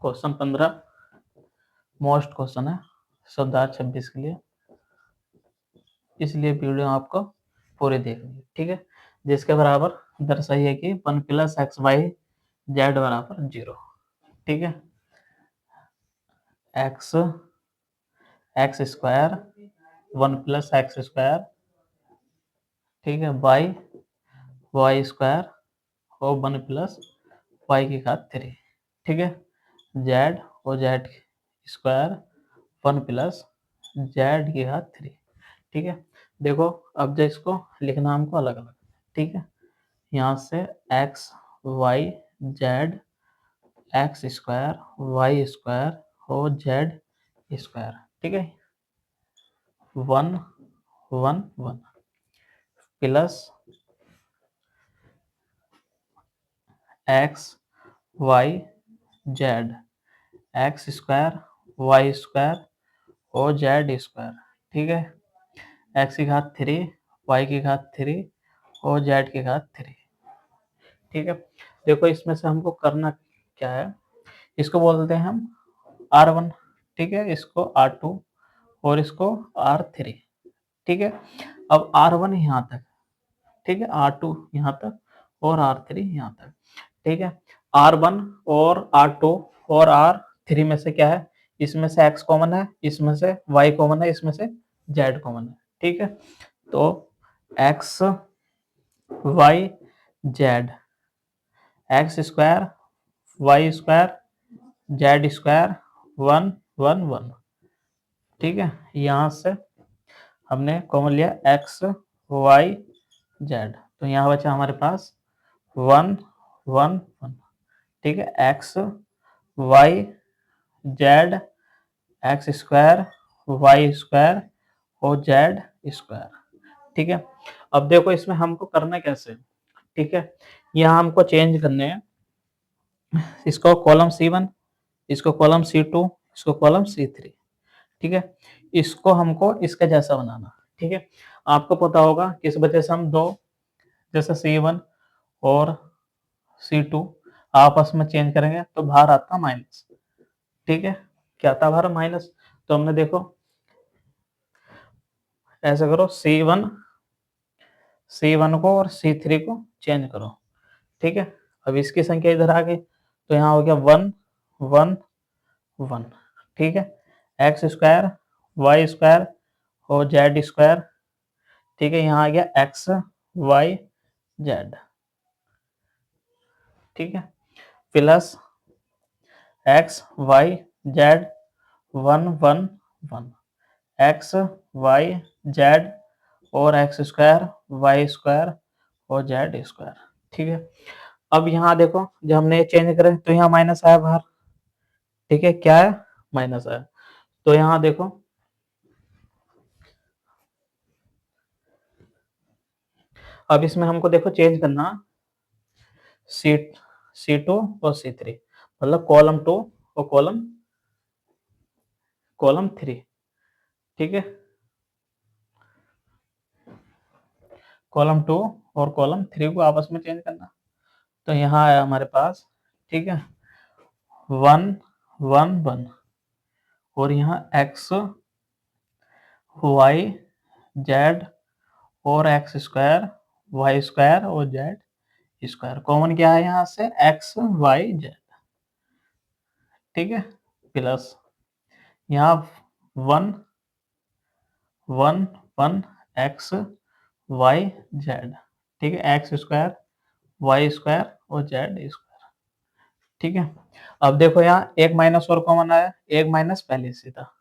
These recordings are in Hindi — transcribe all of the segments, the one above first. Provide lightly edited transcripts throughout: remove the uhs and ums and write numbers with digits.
क्वेश्चन 15 मोस्ट क्वेश्चन है शब्दार्थ 26 के लिए, इसलिए वीडियो आपको पूरी देखनी है, ठीक है। जिसके बराबर दर्शाइए कि 1 + xy z बराबर 0, ठीक है। x स्क्वायर 1 + x स्क्वायर, ठीक है, y स्क्वायर और 1 + y⁻3, ठीक है। z और z स्क्वायर 1 + z⁻3, ठीक है। देखो अब जो इसको लिखना हमको अलग अलग, ठीक है। यहाँ से x y z x square y square और z स्क्वायर, ठीक है, 1 1 1 plus x y z x square y square और z स्क्वायर, ठीक है, x⁻3 y⁻3 और z⁻3, ठीक है। देखो इसमें से हमको करना क्या है, इसको बोलते हैं हम R1, ठीक है, इसको R2 और इसको R3, ठीक है। अब R1 यहाँ तक, ठीक है, R2 यहाँ तक और R3 यहाँ तक, ठीक है। R1 और R2 और R3 में से क्या है, इसमें से x कॉमन है, इसमें से y कॉमन है, इसमें से z कॉमन है, ठीक है। तो x y z x square y square z square 1 1 1, ठीक है। यहाँ से हमने कॉमन लिया x y z, तो यहाँ बचा हमारे पास 1 1 1, ठीक है। x y z x square y square और z स्क्वायर, ठीक है। अब देखो इसमें हमको करना कैसे, ठीक है। यहाँ हमको चेंज करने हैं, इसको कॉलम C1, इसको कॉलम C2, इसको कॉलम C3, ठीक है। इसको हमको इसके जैसा बनाना, ठीक है। आपको पता होगा किस वजह से हम दो, जैसे C1 और C2 आपस में चेंज करेंगे तो बाहर आता माइनस, ठीक है। क्या आता बाहर, माइनस। तो हमने देखो ऐसा करो, C1 को और C3 को चेंज करो, ठीक है। अब इसकी संख्या इधर आ गई तो यहाँ हो गया 1 1 1, ठीक है। x स्क्वायर y स्क्वायर और z स्क्वायर, ठीक है, यहाँ आ गया x y z, ठीक है, plus x y z 1 1 1 x y z और x स्क्वायर y स्क्वायर और z स्क्वायर, ठीक है। अब यहाँ देखो जब हमने ये चेंज करें तो यहाँ माइनस आया बाहर, ठीक है, क्या है, माइनस आया। तो यहाँ देखो अब इसमें हमको देखो चेंज करना C2 और C3, मतलब कॉलम 2 और कॉलम 3, ठीक है, कॉलम 2 और कॉलम 3 को आपस में चेंज करना। तो यहाँ आया हमारे पास, ठीक है, 1 1 1 और यहाँ x y z और x स्क्वायर y स्क्वायर और z स्क्वायर, कॉमन क्या है यहाँ से, x y z, ठीक है, प्लस यहाँ 1 1 1 x y z, ठीक है, x स्क्वायर y स्क्वायर और z स्क्वायर, ठीक है। अब देखो यहाँ एक माइनस और कॉमन आया, एक माइनस पहले से था,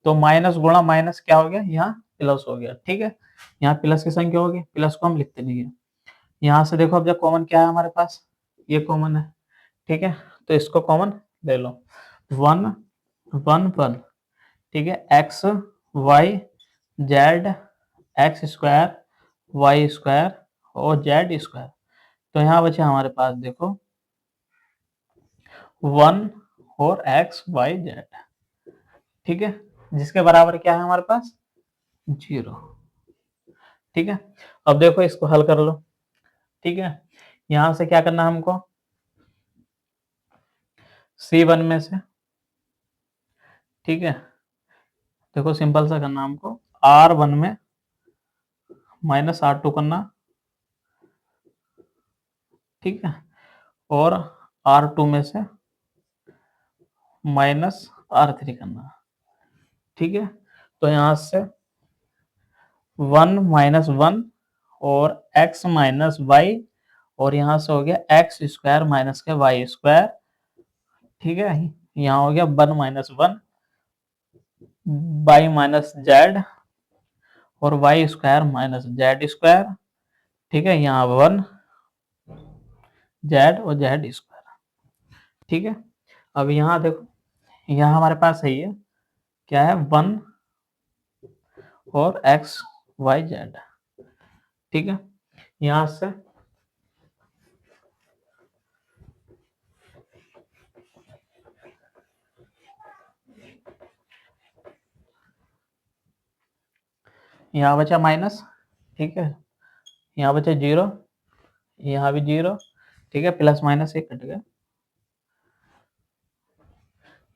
तो माइनस गुणा माइनस क्या हो गया, यहाँ प्लस हो गया, ठीक है। यहाँ प्लस की संख्या होगी, प्लस को हम लिखते नहीं है। यहाँ से देखो अब जब कॉमन क्या है हमारे पास, ये कॉमन है, ठीक है, तो इसको कॉमन ले लो, 1 1 1, ठीक है, x y z x square y square और z स्क्वायर। तो यहाँ बचे हमारे पास देखो 1 और x y z, ठीक है, जिसके बराबर क्या है हमारे पास, 0, ठीक है। अब देखो इसको हल कर लो, ठीक है। यहां से क्या करना है हमको, C1 में से, ठीक है, देखो सिंपल सा करना हमको, R1 में माइनस R2 करना, ठीक है, और R2 में से माइनस R3 करना, ठीक है। तो यहाँ से 1 माइनस 1 और x माइनस वाई, और यहाँ से हो गया एक्स स्क्वायर माइनस के वाई स्क्वायर, ठीक है। यहाँ हो गया 1 माइनस 1 वाई माइनस जेड और y square minus z square, ठीक है। यहाँ 1 जेड और जेड स्क्वायर, ठीक है। अब यहाँ देखो, यहाँ हमारे पास है ये क्या है, 1 और एक्स वाई जेड, ठीक है। यहाँ से यहाँ बचा माइनस, ठीक है, यहाँ बचा 0, यहाँ भी 0, ठीक है, प्लस माइनस एक कट गया,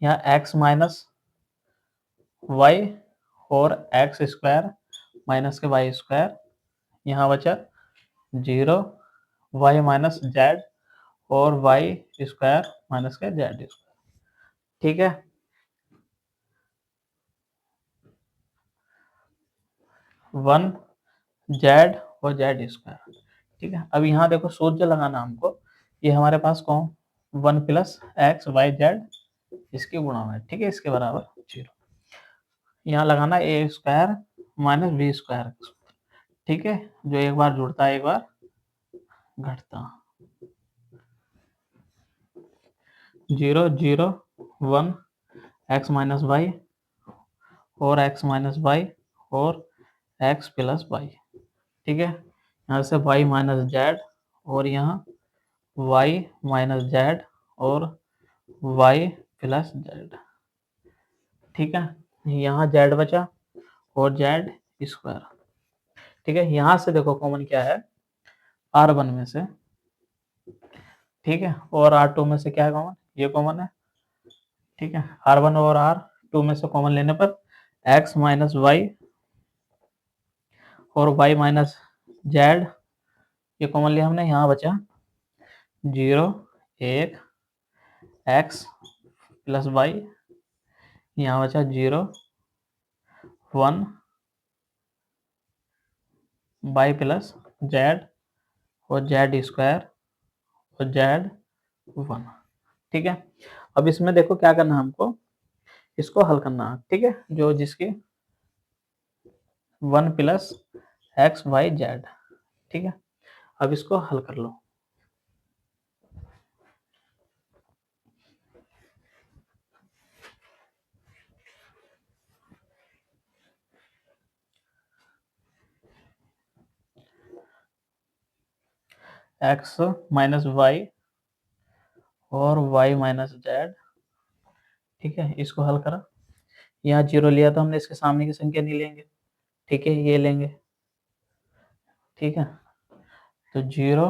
यहाँ x माइनस वाई और एक्स स्क्वायर माइनस के वाई स्क्वायर, यहाँ बचा 0, वाई माइनस जेड और वाई स्क्वायर माइनस के जेड स्क्वायर, ठीक है। 1 जेड और जेड स्क्वायर, ठीक है। अब यहाँ देखो सूत्र लगाना हमको, ये हमारे पास कौन, 1 प्लस एक्स वाई जेड इसकी गुणा है, ठीक है, इसके बराबर 0। यहाँ लगाना ए स्क्वायर माइनस बी स्क्वायर, ठीक है, जो एक बार जुड़ता है एक बार घटता, 0 0 1 एक्स माइनस वाई और एक्स माइनस वाई और एक्स प्लस वाई, ठीक है। यहाँ से वाई माइनस जेड और यहाँ वाई माइनस जेड और वाई प्लस जेड, ठीक है। यहाँ जेड बचा और जेड स्क्वायर, ठीक है। यहाँ से देखो कॉमन क्या है, R1 में से, ठीक है, और R2 में से क्या है कॉमन, ये कॉमन है, ठीक है। R1 और R2 में से कॉमन लेने पर x माइनस वाई और y माइनस जेड ये कॉमन लिया हमने, यहाँ बचा 0 1 x प्लस वाई, यहाँ बचा 0 1 वाई प्लस जेड और जेड स्क्वायर और जेड 1, ठीक है। अब इसमें देखो क्या करना है हमको, इसको हल करना है, ठीक है, जो जिसकी 1 प्लस एक्स वाई जेड, ठीक है। अब इसको हल कर लो, एक्स माइनस वाई और वाई माइनस जेड, ठीक है, इसको हल करा। यहाँ 0 लिया तो हमने, इसके सामने की संख्या नहीं लेंगे, ठीक है, ये लेंगे, ठीक है। तो 0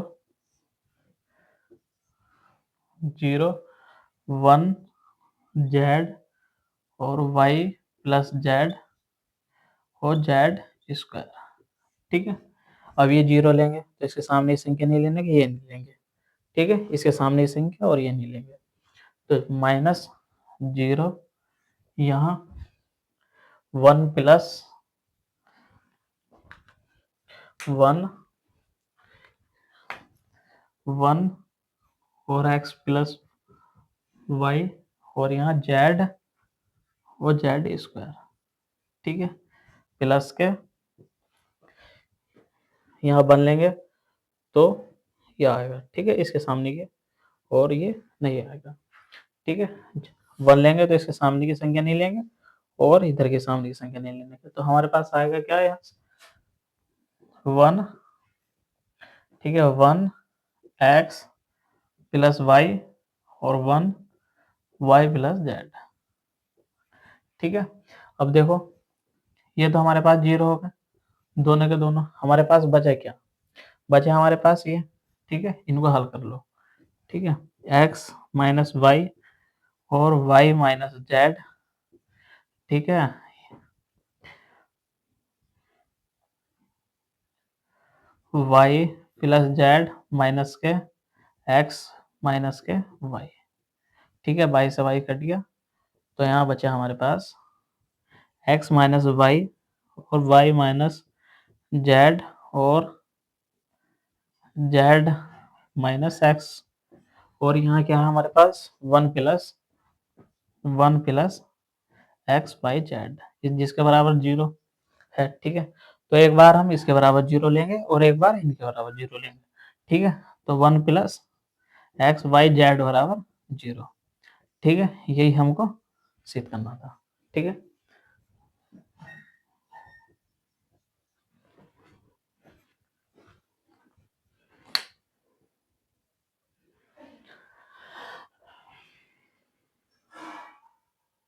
0 1 जेड और वाई प्लस जेड और जेड स्क्वायर, ठीक है। अब ये 0 लेंगे तो इसके सामने की संख्या नहीं लेंगे, ये नहीं लेंगे, ठीक है, इसके सामने की संख्या और ये नहीं लेंगे, तो माइनस 0, यहाँ 1 प्लस 1 1 और एक्स प्लस वाई और यहाँ जेड और जेड स्क्वायर, ठीक है, प्लस के यहाँ बन लेंगे तो ये आएगा, ठीक है, इसके सामने के और ये नहीं आएगा, ठीक है। 1 लेंगे तो इसके सामने की संख्या नहीं लेंगे और इधर के सामने की संख्या नहीं लेंगे, तो हमारे पास आएगा क्या, यहाँ 1, ठीक है, 1 एक्स प्लस वाई और 1 वाई प्लस जेड, ठीक है। अब देखो ये तो हमारे पास 0 हो गए, दोनों के दोनों, हमारे पास बचा क्या, बचा हमारे पास ये, ठीक है, इनको हल कर लो, ठीक है। एक्स माइनस वाई और y माइनस जेड, ठीक है, y प्लस जेड माइनस के x माइनस के y, ठीक है, y से y कट गया, तो यहाँ बचा हमारे पास x माइनस वाई और y माइनस जेड और z माइनस x, और यहाँ क्या है हमारे पास 1 प्लस एक्स बाई जेड, जिसके बराबर 0 है, ठीक है। तो एक बार हम इसके बराबर 0 लेंगे और एक बार इनके बराबर 0 लेंगे, ठीक है। तो 1 प्लस एक्स बाई जेड बराबर 0, ठीक है, यही हमको सिद्ध करना था, ठीक है।